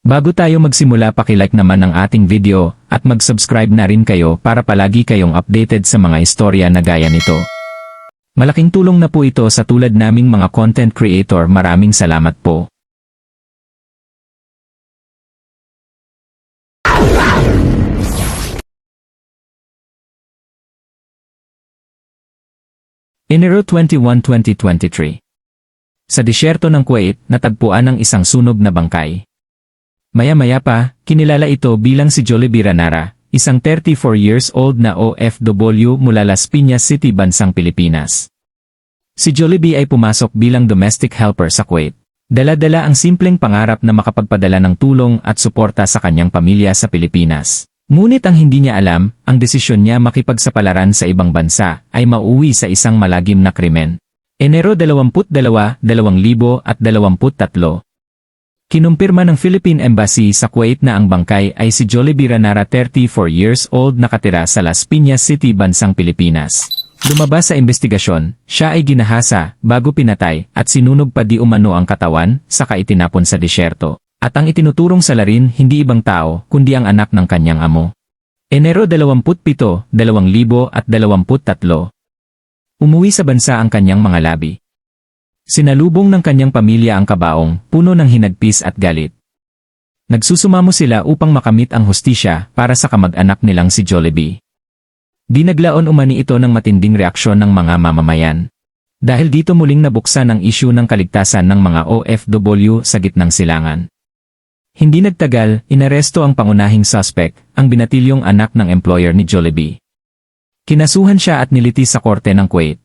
Bago tayo magsimula, paki-like naman ang ating video at mag-subscribe na rin kayo para palagi kayong updated sa mga istorya na gaya nito. Malaking tulong na po ito sa tulad naming mga content creator. Maraming salamat po. Enero 21, 2023. Sa disyerto ng Kuwait, natagpuan ang isang sunog na bangkay. Maya-maya pa, kinilala ito bilang si Jollibee Ranara, isang 34 years old na OFW mula Las Piñas City, bansang Pilipinas. Si Jollibee ay pumasok bilang domestic helper sa Kuwait. Dala-dala ang simpleng pangarap na makapagpadala ng tulong at suporta sa kanyang pamilya sa Pilipinas. Ngunit ang hindi niya alam, ang desisyon niya makipagsapalaran sa ibang bansa ay mauwi sa isang malagim na krimen. Enero 22, 2023. Kinumpirma ng Philippine Embassy sa Kuwait na ang bangkay ay si Jollibee Ranara, 34 years old, nakatira sa Las Piñas City, bansang Pilipinas. Lumabas sa investigasyon, siya ay ginahasa, bago pinatay, at sinunog pa di umano ang katawan, saka itinapon sa disyerto. At ang itinuturong salarin hindi ibang tao, kundi ang anak ng kanyang amo. Enero 27, 2023. Umuwi sa bansa ang kanyang mga labi. Sinalubong ng kanyang pamilya ang kabaong, puno ng hinagpis at galit. Nagsusumamo sila upang makamit ang hustisya para sa kamag-anak nilang si Jollibee. Di naglaon umani ito ng matinding reaksyon ng mga mamamayan. Dahil dito muling nabuksan ang isyu ng kaligtasan ng mga OFW sa gitnang silangan. Hindi nagtagal, inaresto ang pangunahing suspect, ang binatilyong anak ng employer ni Jollibee. Kinasuhan siya at nilitis sa korte ng Kuwait.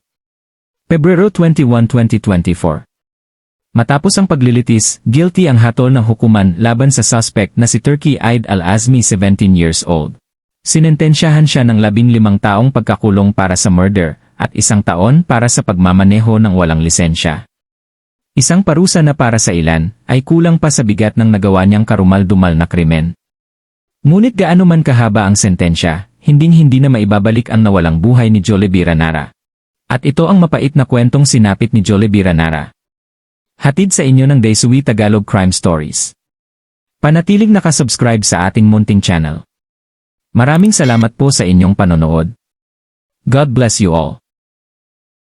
Pebrero 21, 2024. Matapos ang paglilitis, guilty ang hatol ng hukuman laban sa suspect na si Turki Aid Al-Azmi, 17 years old. Sinentensyahan siya ng 15 taong pagkakulong para sa murder at 1 taon para sa pagmamaneho ng walang lisensya. Isang parusa na para sa ilan ay kulang pa sa bigat ng nagawa niyang karumal-dumal na krimen. Ngunit gaano man kahaba ang sentensya, hinding-hindi na maibabalik ang nawalang buhay ni Jollibee Ranara. At ito ang mapait na kwentong sinapit ni Jollibee Ranara. Hatid sa inyo ng Daisuwi Tagalog Crime Stories. Panatiling nakasubscribe sa ating munting channel. Maraming salamat po sa inyong panonood. God bless you all.